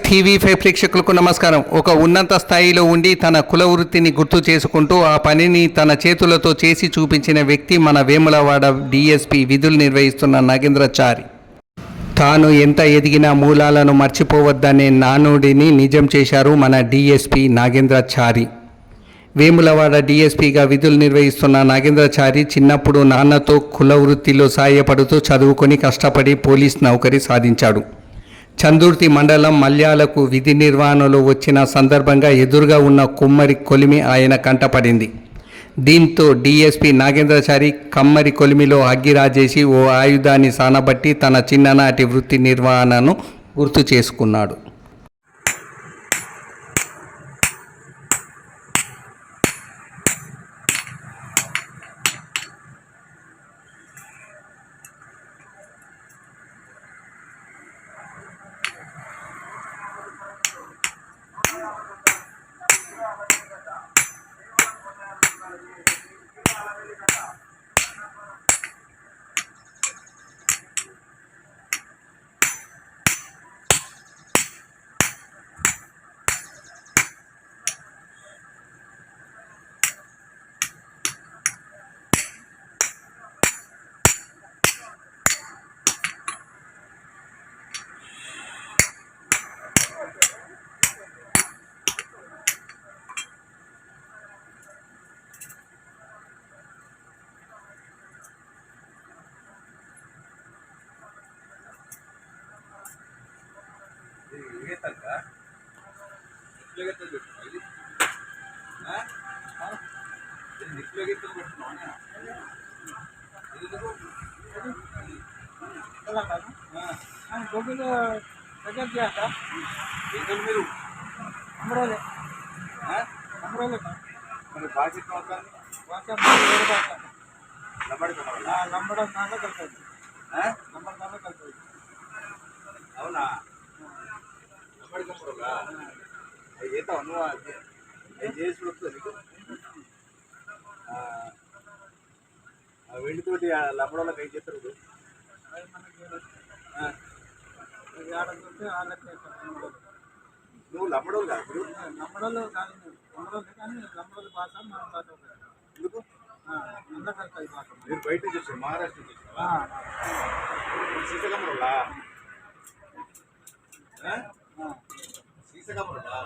TV ప్రేక్షకులకు నమస్కారం. ఒక ఉన్నత స్థాయిలో ఉండి తన కుల వృత్తిని గుర్తు చేసుకుంటూ ఆ పనిని తన చేతులతో చేసి చూపించిన వ్యక్తి మన వేములవాడ డిఎస్పి విధులు నిర్వహిస్తున్న నాగేంద్రచారి. తాను ఎంత ఎదిగినా మూలాలను మర్చిపోవద్దనే నానుడిని నిజం చేశారు మన డిఎస్పి నాగేంద్రచారి. వేములవాడ డిఎస్పిగా విధులు నిర్వహిస్తున్న నాగేంద్రచారి చిన్నప్పుడు నాన్నతో కుల వృత్తిలో సాయపడుతూ చదువుకొని కష్టపడి పోలీస్ నౌకరీ సాధించాడు. చందుర్తి మండలం మల్యాలకు విధి నిర్వహణలో వచ్చిన సందర్భంగా ఎదురుగా ఉన్న కుమ్మరి కొలిమి ఆయన కంటపడింది. దీంతో డిఎస్పి నాగేంద్రచారి కమ్మరి కొలిమిలో అగ్గి రాజేసి ఓ ఆయుధాన్ని సానబట్టి తన చిన్ననాటి వృత్తి నిర్వహణను గుర్తు చేసుకున్నాడు. అవునా ఏతావు నువ్వు చేసి నీకు వెండితోటి లంబడంలోకి ఏం చేస్తారు నువ్వు లంబడోలు కాదు మీరు లంబడోలు కాదు లంబడోలు కానీ లంబడోలు భాష మన భాష ఎందుకు అందరికీ భాష మీరు బయట చూసారు మహారాష్ట్ర చూసారా సీతకమ్మరులా సీతకమ్మరులా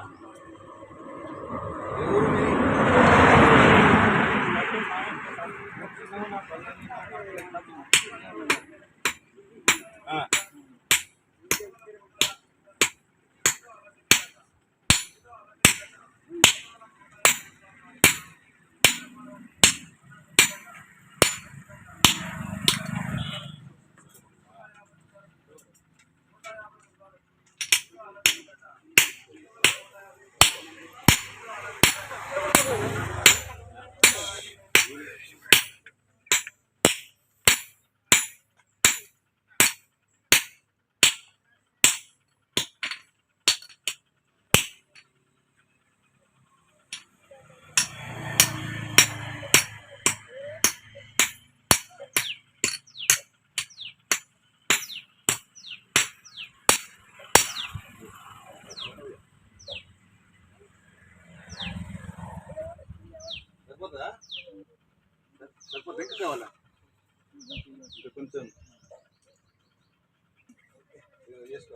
ఎవరు ಸ್ವಲ್ಪ ಬೇಕಾವಲ್ಲ కొంచెం ಎಷ್ಟು